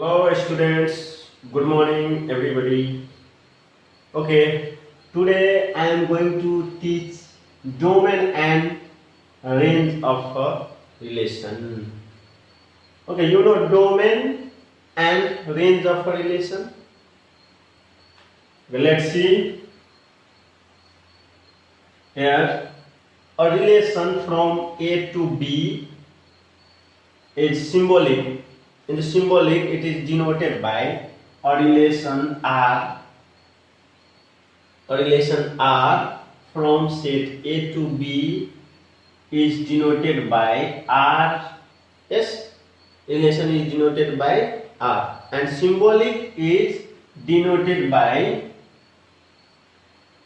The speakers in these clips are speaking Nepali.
Hello students, good morning everybody. Okay, today I am going to teach domain and range of a relation. Okay, you know domain and range of a relation. Okay, let's see here. A relation from A to B is symbolic. In the symbolic, it is denoted by a relation R. A relation R from set A to B is denoted by R. Yes, relation is denoted by R, and symbolic is denoted by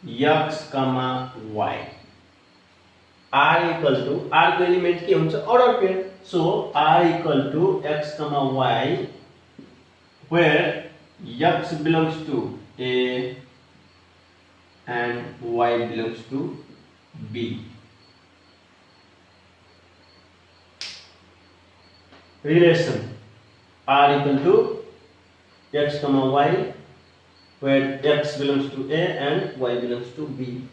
x, y. R equal to R को एलिमेंट के हुन्छ order pair. So R equal to x, y, where x belongs to A and y belongs to B. Relation R equal to x, y, where x belongs to A and y belongs to B.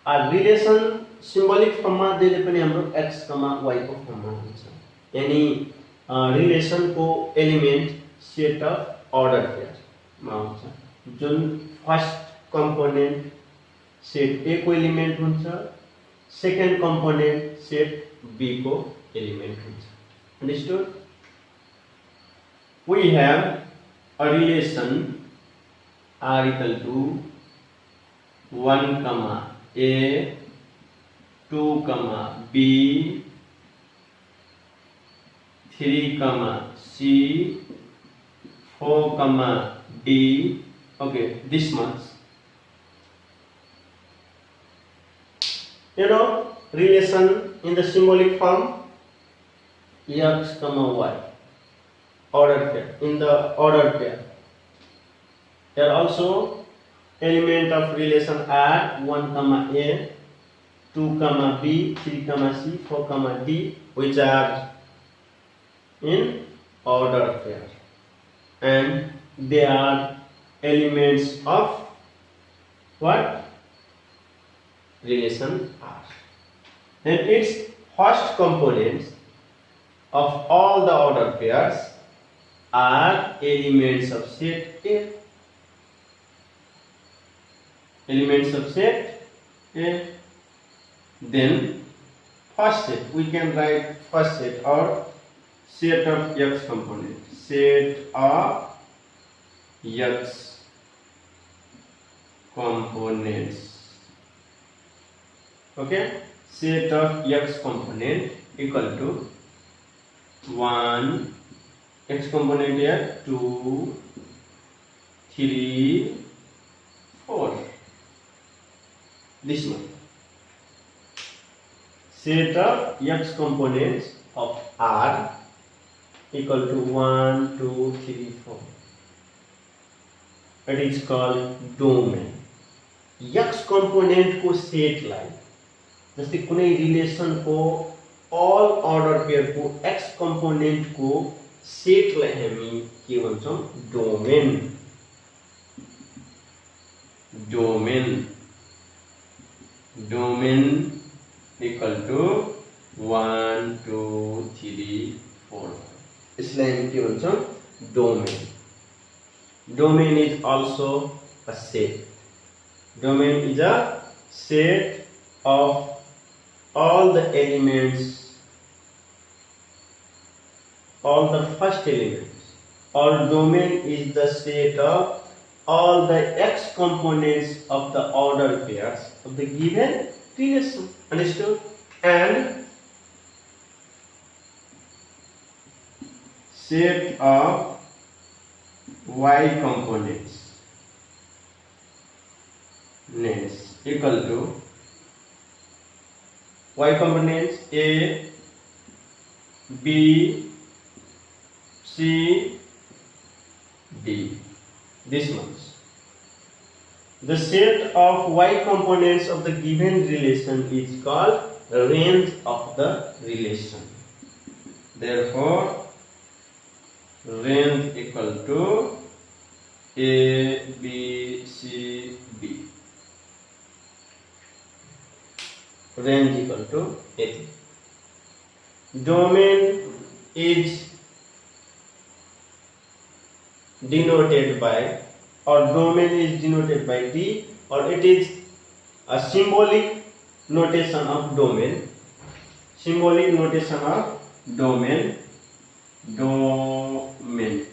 A relation symbolic form मा दिले पनि हाम्रो x, y को फर्म मा हुन्छ. यानी रिलेसन को element set of order pair मा हुन्छ. जुन फर्स्ट कंपोनेंट सेट A को एलिमेंट हुन्छ, सेकेंड कंपोनेंट सेट B को एलिमेंट हुन्छ. Understood? We have a relation R equal to 1, A, 2, B, 3, C, 4, D. Okay, this much. You know, relation in the symbolic form x, y, order pair, in the order pair. There are also element of relation R, 1, A, 2, B, 3, C, 4, D, which are in order pair, and they are elements of what? Relation R. And its first components of all the order pairs are elements of set A. Elements of set A. Then first set, we can write first set or set of x components. Set of x components. Okay, set of x component equal to 1, x component here 2, 3, 4. This one. Set of x components of R equal to 1, 2, 3, 4. It is called domain. X component को सेट लाई जस्तै कुनै रिलेसन को all order pair को x component को सेट लाई हामी के भन्छौं? Domain. Domain. Domain equal to 1, 2, 3, 4. इसलिए हम क्या भन्छौं? Domain. Domain is also a set. Domain is a set of all the elements, all the first elements. Or domain is the set of all the x components of the order pairs of the given relation. Understood? And set of y components next equal to y components A, B, C, D. This much. The set of y components of the given relation is called range of the relation. Therefore, range equal to A, B, C, D. Range equal to A. Domain is denoted by, or domain is denoted by D, or it is a symbolic notation of domain. Symbolic notation of domain. Domain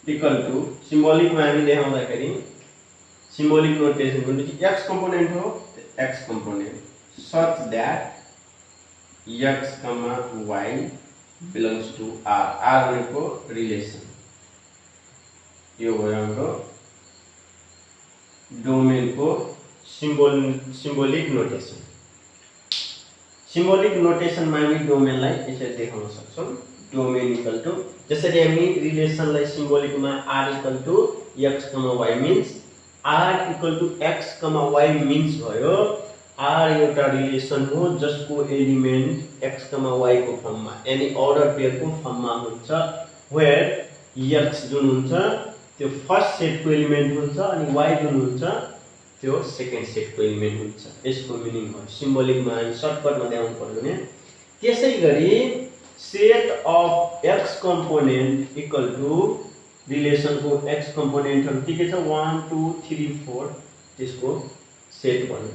equal to symbolic में हामी देखाउँदाखेरि symbolic notation भनेपछि x component हो, x component such that x, y belongs to R. R भनेको relation. यो भयो हाम्रो डोमेन को symbolic notation. Symbolic notation में हामी डोमेनलाई यसरी देखाउन सक्छौं. डोमेन इक्वल टु जसरी हामी रिलेसनलाई सिम्बोलिक में r equal to x, y means r equal to x, y means भयो r एउटा रिलेसन हो जसको एलिमेन्ट x, y को फर्ममा यानी अर्डर पेयर को फर्ममा हुन्छ, वेयर x जुन हुन्छ त्यो फर्स्ट सेट को एलिमेन्ट हुन्छ अनि y जुन हुन्छ त्यो सेकेन्ड सेट को एलिमेन्ट हुन्छ. यसको मिनिङ हो सिम्बोलिक मा हामी सर्टकट मा देखाउनु पर्यो भने. त्यसैगरी set of x component equal to relation को x कंपोनेंट के छ 1 2 3 4 त्यसको सेट भन्नु.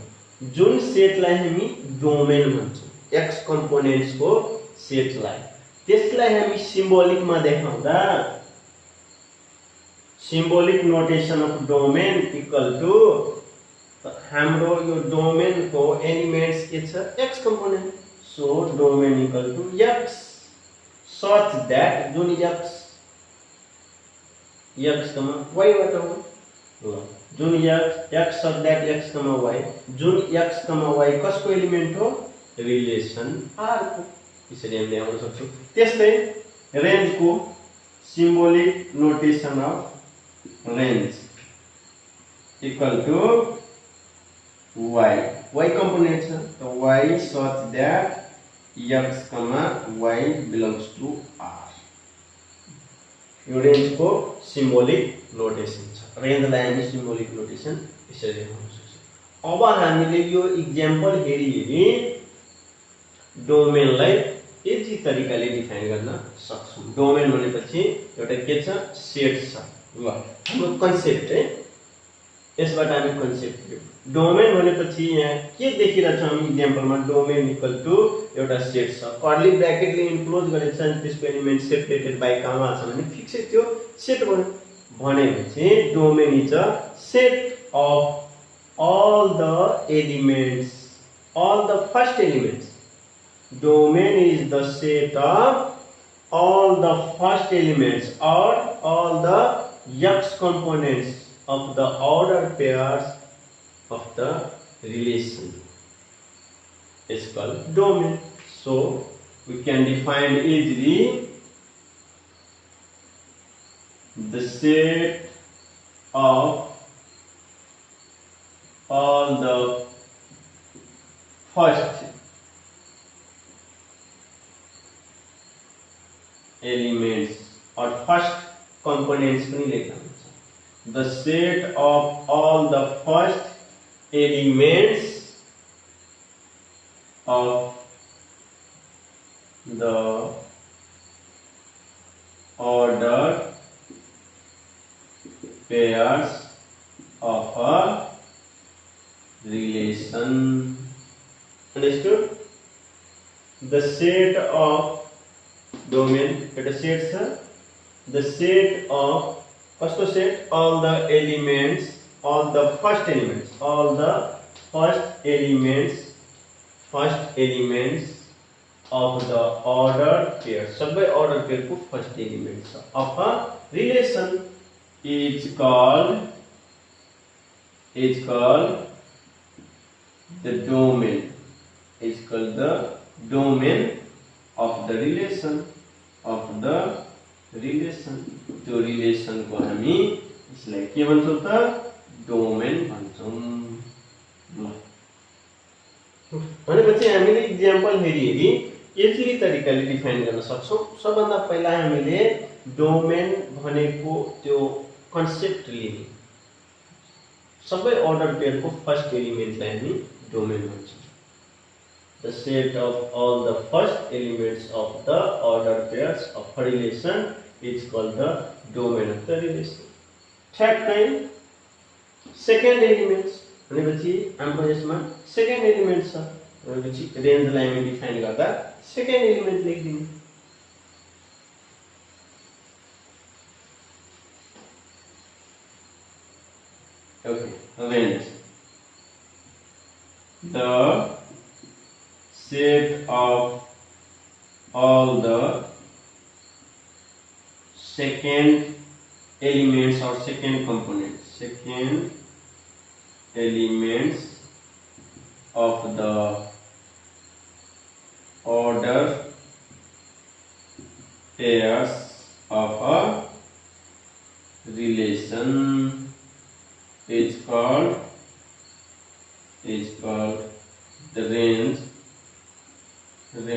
जुन सेटलाई हामी डोमेन भन्छौं x कंपोनेंट्स को सेटलाई, त्यसलाई हामी सिम्बोलिक मा देखाउँदा symbolic notation of domain equal to हाम्रो यो डोमेन को एलिमेंट्स के छ x component. So domain equal to x such that जुन x y बाट हो, जुन x such that x y, जुन x y कसको एलिमेन्ट हो रिलेसन R को. यसरी हामीले देखाउन सक्छौं. त्यसै रेन्ज को symbolic notation of range equal to y component छ त y such that x, y belongs to R. यो रेन्ज को सिम्बोलिक नोटेशन छ. रेन्जलाई हामी सिम्बोलिक नोटेशन यसरी देखाउन सक्छौं. अब हामीले यो एक्जाम्पल हेरी डोमेनलाई यति तरिकाले डिफाइन गर्न सक्छौं. डोमेन भनेपछि एउटा के छ सेट छ. ल हाम्रो कन्सेप्ट है, यसबाट हामी कन्सेप्ट लियौं. डोमेन भनेपछि यहाँ के देखिरहेछ हामी एक्जाम्पलमा डोमेन इक्वल टु एउटा सेट छ, कर्ली ब्र्याकेटले इन्क्लोज गरेछ अनि त्यसको एलिमेन्ट सेपरेटेड बाइ कमा छ भने फिक्स त्यो सेट भयो. भनेपछि domain is a set of all the elements, all the first elements. Domain is the set of all the first elements or all the x components of the order pairs of the relation. It's called domain. So we can define easily the set of all the first elements or first components पनि लेख्न हुन्छ. The set of all the first elements of the order pairs of a relation. Understood? The set of domain, it is set, sir. The set of first set all the elements, all the first elements, all the first elements of the order pair. सबै order pair को first elements of a relation is called the domain. Is called the domain of the relation त्यो रिलेसन को हामी यसलाई के भन्छौं त डोमेन भन्छौं. भनेपछि हामीले एक्जाम्पल हेरी इजिली तरिकाले डिफाइन गर्न सक्छौं। सबभन्दा पहिला हामीले डोमेन भनेको त्यो कन्सेप्ट लिने, सबै अर्डर पेयरको फर्स्ट एलिमेन्टलाई हामी domain भन्छौं। The set of all the first elements of the order pairs of a relation is called the domain of the relation. ठ्याक्कै सेकेन्ड एलिमेन्ट्स भनेपछि हाम्रो यसमा सेकेन्ड एलिमेन्ट छ भनेपछि रेन्जलाई हामी डिफाइन गर्दा सेकेन्ड एलिमेन्ट लेखिदिनु। Okay, range. The set of all the second elements or second components of the order pairs of a relation is called the range of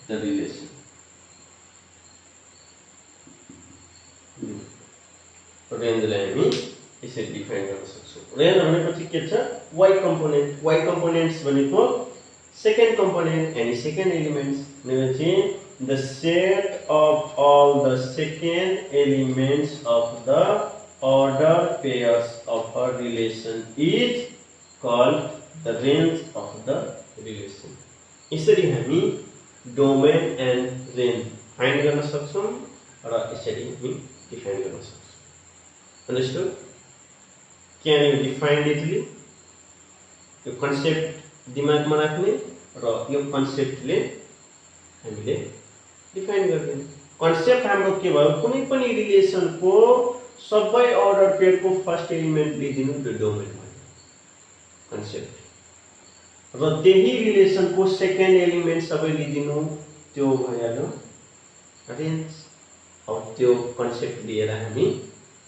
the relation. रेन्जलाई हामी यसरी डिफाइन गर्न सक्छौं। रेन्ज भनेपछि के छ? y component. y कम्पोनेन्ट्स भनेको second component and second elements भनेपछि the set of all the second elements of the order pairs of a relation is called the range of the relation. यसरी हामी डोमेन एन्ड रेन्ज फाइन्ड गर्न सक्छौं र यसरी हामी डिफाइन गर्न सक्छौं। Understood? Can you define neatly? यो कन्सेप्ट दिमागमा राख्ने र यो कन्सेप्टले हामीले डिफाइन गर्दिने। कन्सेप्ट हाम्रो के भयो? कुनै पनि रिलेसनको सबै अर्डर पेयरको फर्स्ट एलिमेन्ट लिदिनु त्यो डोमेन भयो कन्सेप्ट। र त्यही रिलेसनको सेकेन्ड एलिमेन्ट सबै लिदिनु त्यो भइहाल्यो रेन्ज। अब त्यो कन्सेप्ट लिएर हामी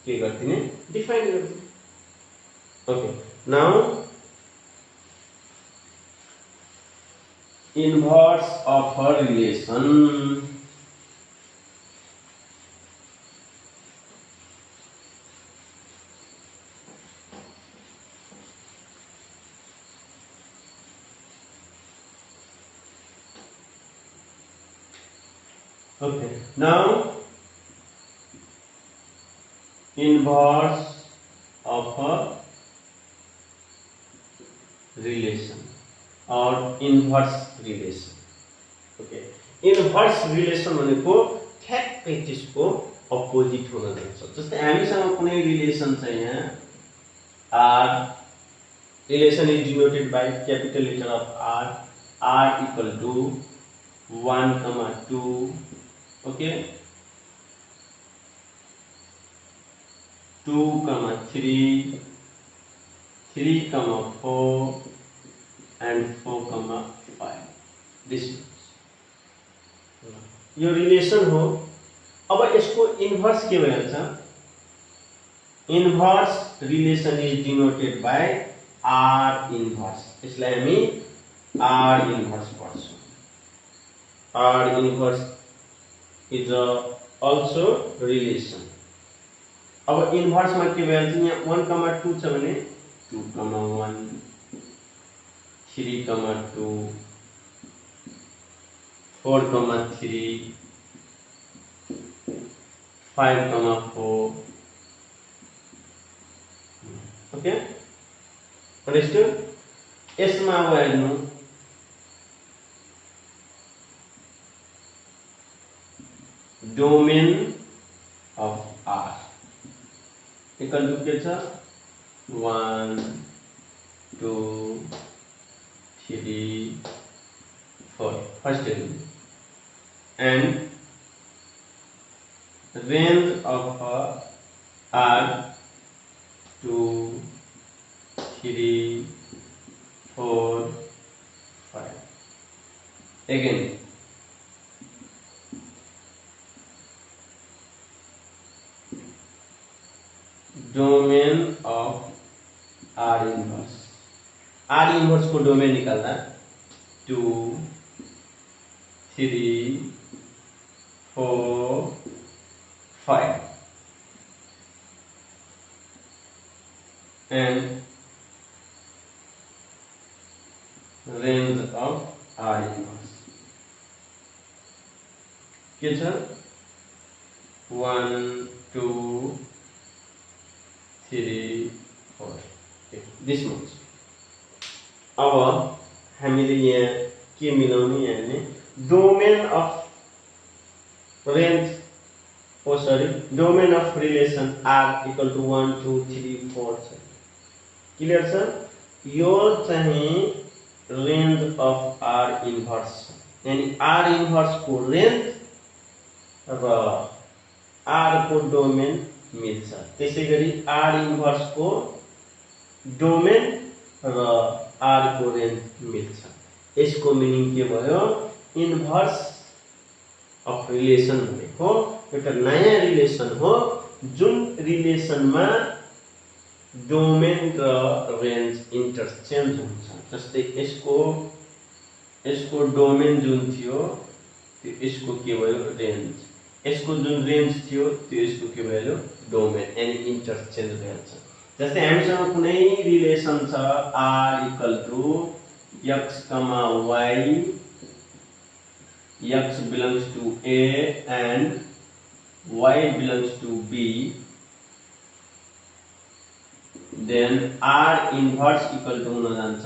के गर्दिने? डिफाइन गर्दिने। Okay, now inverse of a relation. Okay, now inverse of a relation or inverse relation. Okay, inverse relation भनेको ठ्याक्कै त्यसको अपोजिट हुन जान्छ। जस्तै हामीसँग कुनै रिलेसन छ, यहाँ r relation is denoted by capital letter of r equal to 1, 2. Okay, 2, 3, 3, 4 and 4, 5. This यो रिलेसन हो। अब यसको इन्भर्स के भइहाल्छ? Inverse relation is denoted by r inverse. यसलाई हामी r इन्भर्स पढ्छौं। r inverse is also relation. अब इन्भर्स मा के भइहाल्छ? यहाँ 1, 2 छ भने 2, 1, 3, 2, 4, 3, 5, 4. Okay, understood? यसमा अब हेर्नु domain of r equal to के छ? 1, 2, 3, 4 first element and range of r 2, 3, 4, 5. Again, domain of r inverse. r inverse को डोमेन निकाल्दा 2, 3 4 5 and range of R inverse के छ 1 2 3 4 this much। अब हामीले यहाँ के मिलाउने यानी domain of range domain of relation R equal to 1 2 3 4 छ। क्लियर छ? यो चाहिँ रेंज अफ R इन्भर्स यानी R इन्भर्स को रेंज र R को डोमेन मिल्छ। त्यसैगरी R इन्भर्स को डोमेन र R को रेंज मिल्छ। यसको मिनिङ के भयो? इन्भर्स अफ रिलेसन भनेको एउटा नयाँ रिलेसन हो जुन रिलेसनमा डोमेन र रेंज इन्टरचेन्ज हुन्छ। जस्तै यसको डोमेन जुन थियो त्यो यसको के भयो? रेंज। यसको जुन रेंज थियो त्यो यसको के भयो? डोमेन यानी इन्टरचेन्ज भइन्छ। जस्तै हामीसँग कुनै रिलेसन छ R equal to x, y, x belongs to A and y belongs to B, then R inverse equal to हुन जान्छ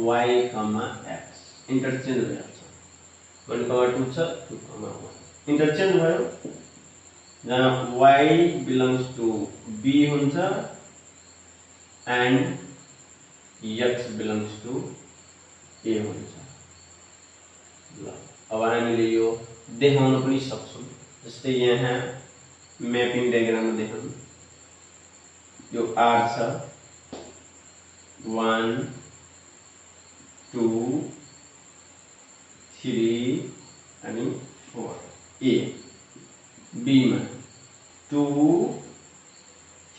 y, x इन्टरचेन्ज भइहाल्छ। 1, 2 छ 2, 1 इन्टरचेन्ज भयो। जहाँ y belongs to B हुन्छ and x belongs to A हुन्छ। ल अब हामीले यो देखाउन पनि सक्छौं। जस्तै यहाँ म्यापिङ डायग्राममा देखाउँ। यो R छ 1 2 3 अनि 4 A, B मा 2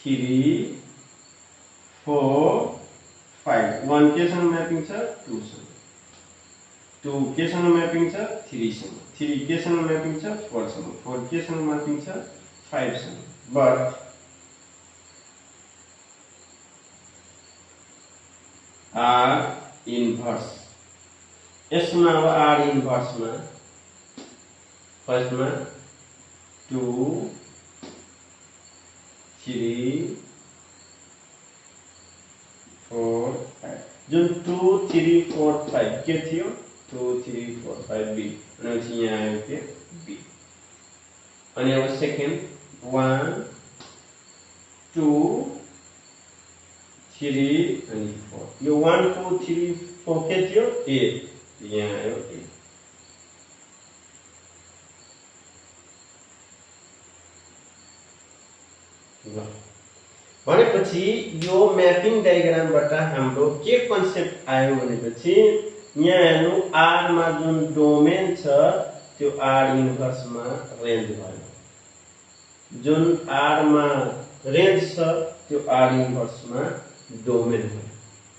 3 4 5 1 केसँग म्यापिङ छ 2 सँग, 2 केसँग म्यापिङ छ 3 सँग, 3 केसँग म्यापिङ छ 4 सँग, 4 केसँग म्यापिङ छ 5 सँग। बट R इन्भर्स यसमा अब R इन्भर्स मा फर्स्ट मा 2 3 4 5 जुन 2 3 4 5 के थियो? 2 3 4 5 B अनि यहाँ आयो के B। अनि अब सेकेन्ड 1 2 3 अनि 4 यो 1 2 3 4 के थियो? A यहाँ आयो A। भनेपछि यो म्यापिङ डायग्रामबाट हाम्रो के कन्सेप्ट आयो भनेपछि यहाँ हेर्नु R मा जुन डोमेन छ त्यो R इन्भर्स मा रेंज भयो, जुन R मा रेंज छ त्यो R इन्भर्स मा डोमेन भयो।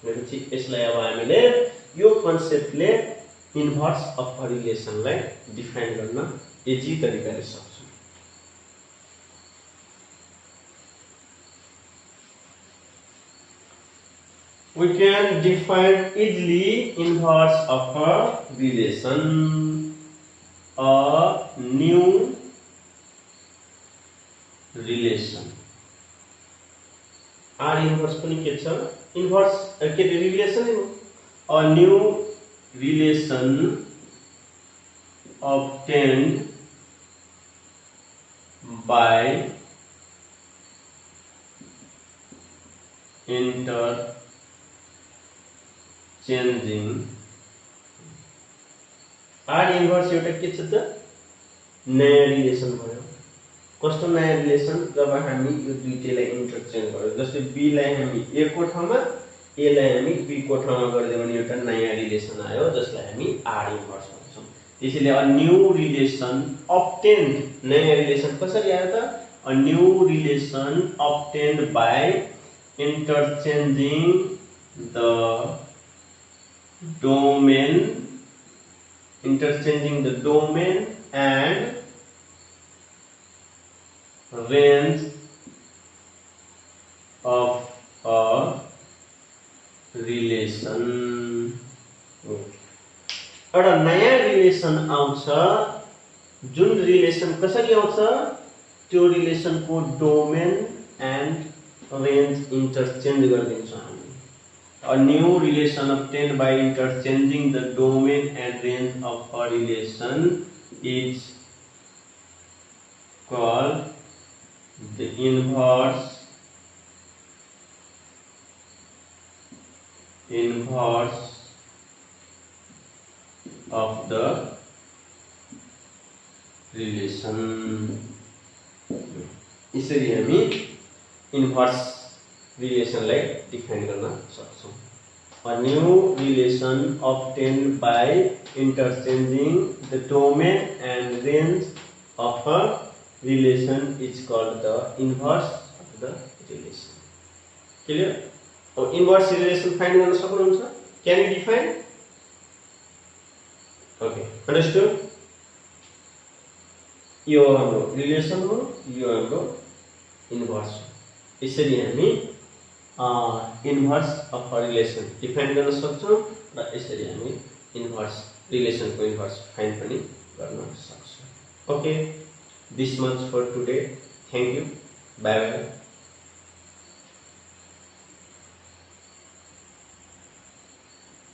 भनेपछि यसलाई अब हामीले यो कन्सेप्टले इन्भर्स अफ रिलेसनलाई डिफाइन गर्न इजी तरिकाले सक्छौं। We can define easily inverse of a relation. A new relation. R inverse पनि के छ? Inverse के relation है? A new relation obtained by interchanging R inverse एउटा के छ त? नयाँ रिलेसन भयो। कस्तो नयाँ रिलेसन? जब हामी यो दुईटैलाई इन्टरचेन्ज गर्यो। जस्तै B लाई हामी A को ठाउँमा A लाई हामी B को ठाउँमा गरिदियो भने एउटा नयाँ रिलेसन आयो जसलाई हामी R इन्भर्स भन्छौं। त्यसैले अ न्यू रिलेसन obtained नयाँ रिलेसन कसरी आयो त? A new relation obtained by interchanging the domain interchanging the domain and range of a relation. एउटा नयाँ रिलेसन आउँछ जुन रिलेसन कसरी आउँछ त्यो रिलेसनको डोमेन एन्ड रेन्ज इन्टरचेन्ज गरिदिन्छ हामी. A new relation obtained by interchanging the domain and range of a relation is called the inverse of the relation. यसरी हामी इन्भर्स रिलेसनलाई डिफाइन गर्न सक्छौं. A new relation obtained by interchanging the domain and range of a relation is called the inverse of the relation. Clear? अब इन्भर्स रिलेसन फाइन्ड गर्न सक्नुहुन्छ. Can you define? Okay, understood? यो हाम्रो रिलेसन हो, यो हाम्रो इन्भर्स हो. यसरी हामी inverse of a relation define गर्न सक्छौं र यसरी हामी इन्भर्स रिलेसनको इन्भर्स फाइन्ड पनि गर्न सक्छौं. Okay, this much for today. Thank you. Bye bye.